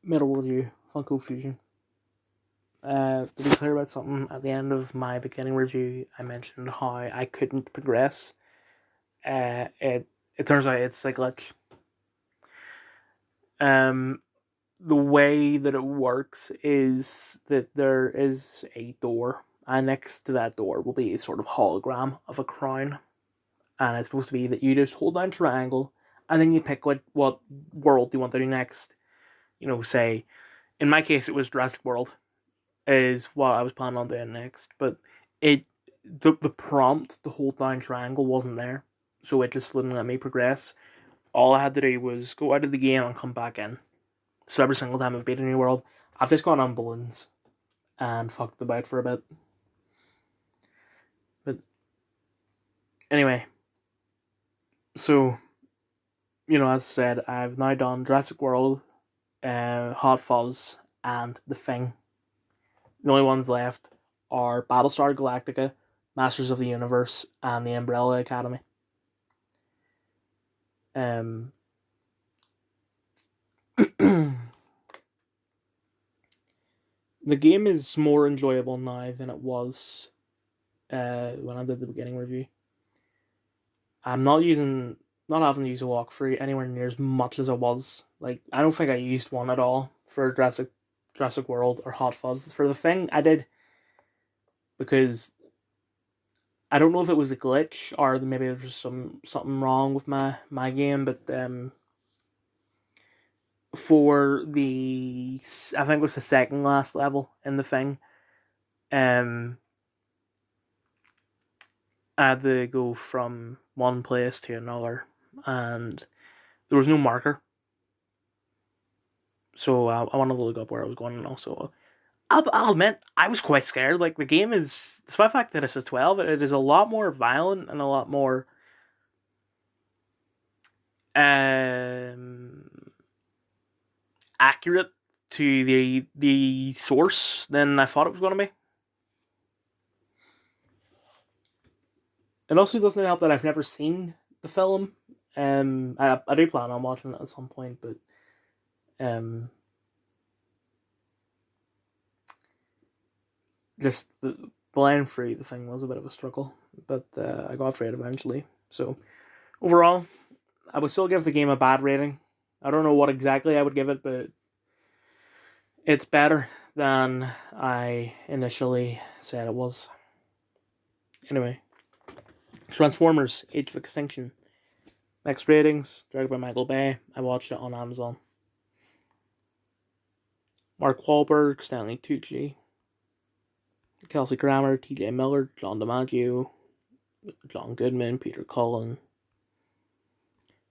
Middle review, Funko Fusion. To be clear about something, at the end of my beginning review, I mentioned how I couldn't progress. It turns out it's a glitch. Um, the way that it works is that there is a door, and next to that door will be a sort of hologram of a crown, and it's supposed to be that you just hold down triangle, and then you pick what world you want to do next. Say in my case it was Jurassic World is what I was planning on doing next, but it the prompt to hold down triangle wasn't there, so it just didn't let me progress. All I had to do was go out of the game and come back in. So every single time I've beat a new world, I've just gone on balloons and fucked about for a bit. But anyway, so as I said, I've now done Jurassic World, Hot Fuzz, and The Thing. The only ones left are Battlestar Galactica, Masters of the Universe, and the Umbrella Academy. Um, the game is more enjoyable now than it was when I did the beginning review. I'm not having to use a walkthrough anywhere near as much as I was. Like, I don't think I used one at all for Jurassic World or Hot Fuzz. For The Thing, I did, because I don't know if it was a glitch or maybe there was something wrong with my game, but for I think it was the second last level in The Thing, I had to go from one place to another, and there was no marker. So I wanted to look up where I was going, and also I'll admit I was quite scared. Like, the game is, despite the fact that it's a 12, it is a lot more violent and a lot more accurate to the source than I thought it was going to be. It also doesn't help that I've never seen the film. I do plan on watching it at some point, but just playing through the thing was a bit of a struggle, but I got through it eventually. So overall, I would still give the game a bad rating. I don't know what exactly I would give it, but it's better than I initially said it was. Anyway, Transformers: Age of Extinction. Next ratings, directed by Michael Bay. I watched it on Amazon. Mark Wahlberg, Stanley Tucci, Kelsey Grammer, T.J. Miller, John DiMaggio, John Goodman, Peter Cullen,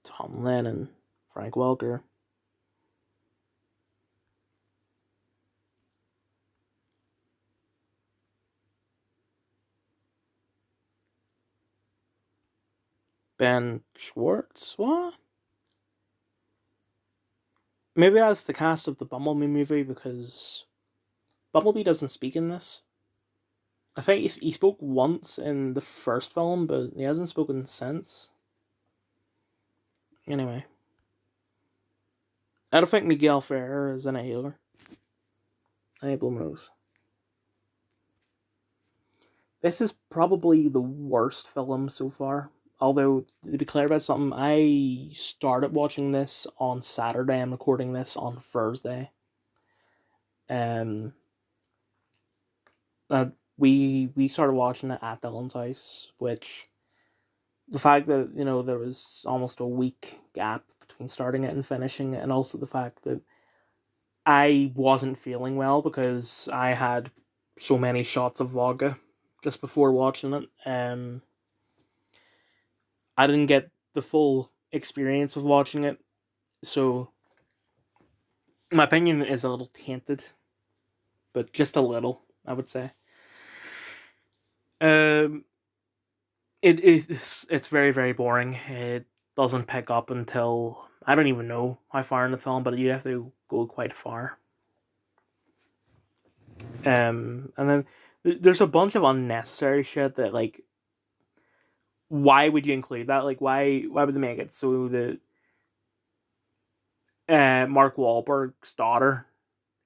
Tom Lennon, Frank Welker. Ben Schwartz, what? Maybe that's the cast of the Bumblebee movie, because Bumblebee doesn't speak in this. I think he spoke once in the first film, but he hasn't spoken since. Anyway, I don't think Miguel Ferrer is in it either. I ain't blooming nose. This is probably the worst film so far. Although, to be clear about something, I started watching this on Saturday. I'm recording this on Thursday. Uh, we started watching it at Dylan's house, which, the fact that there was almost a week gap between starting it and finishing it, and also the fact that I wasn't feeling well because I had so many shots of vodka just before watching it. I didn't get the full experience of watching it, so my opinion is a little tainted, but just a little, I would say. Um, it's very, very boring. It doesn't pick up until, I don't even know how far in the film, but you have to go quite far. And then there's a bunch of unnecessary shit that, like, why would you include that? Like, why would they make it so that Mark Wahlberg's daughter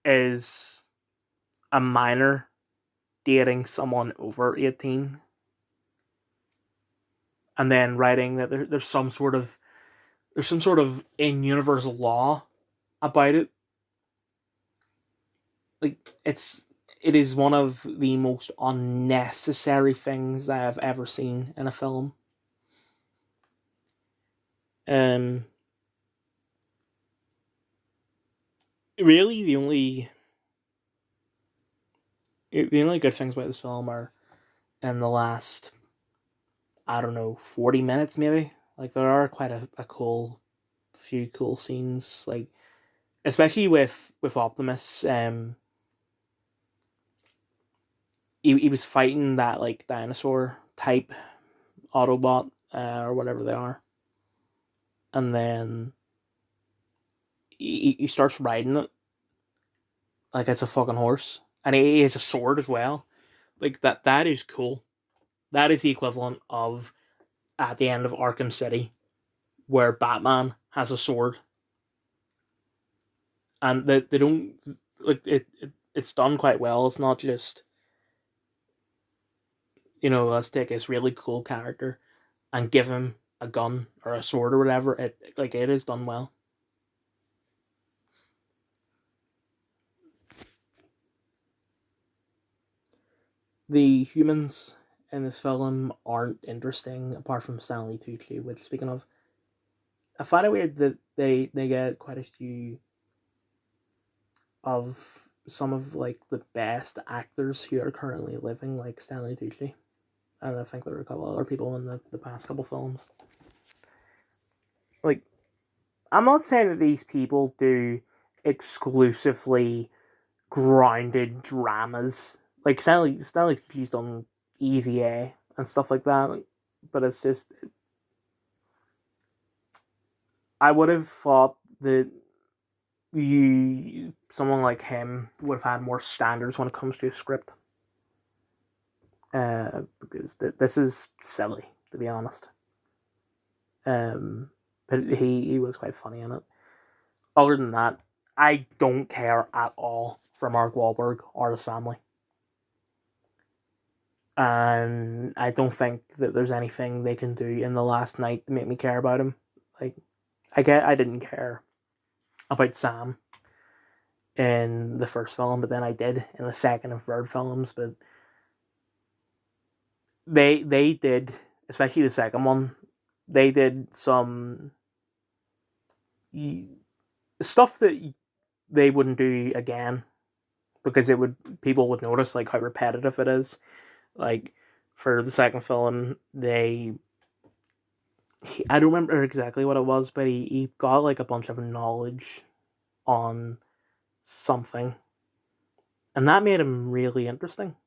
is a minor dating someone over 18, and then writing that there's some sort of in universal law about it. Like it is one of the most unnecessary things I have ever seen in a film. Um, Really, the only good things about this film are in the last, I don't know, 40 minutes maybe. Like there are quite a few cool scenes, like especially with Optimus. He was fighting that like dinosaur type Autobot, or whatever they are, and then he starts riding it like it's a fucking horse, and he has a sword as well. Like that is cool. That is the equivalent of at the end of Arkham City, where Batman has a sword, and they don't like it's done quite well. It's not just, let's take this really cool character and give him a gun or a sword or whatever. It is done well. The humans in this film aren't interesting apart from Stanley Tucci. Which, speaking of, I find it weird that they get quite a few of some of like the best actors who are currently living, like Stanley Tucci. And I think there are a couple other people in the past couple films. Like, I'm not saying that these people do exclusively grounded dramas. Like Stanley Tucci's done Easy A and stuff like that. But it's just, I would have thought that someone like him would have had more standards when it comes to a script. Because this is silly, to be honest. But he was quite funny in it. Other than that, I don't care at all for Mark Wahlberg or his family. And I don't think that there's anything they can do in the last night to make me care about him. Like, I didn't care about Sam in the first film, but then I did in the second and third films. But they did, especially the second one, they did some stuff that they wouldn't do again, because people would notice like how repetitive it is. Like for the second film, I don't remember exactly what it was, but he got like a bunch of knowledge on something, and that made him really interesting.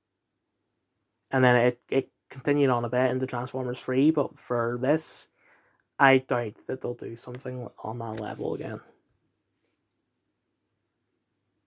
And then it continued on a bit into Transformers 3, but for this, I doubt that they'll do something on that level again.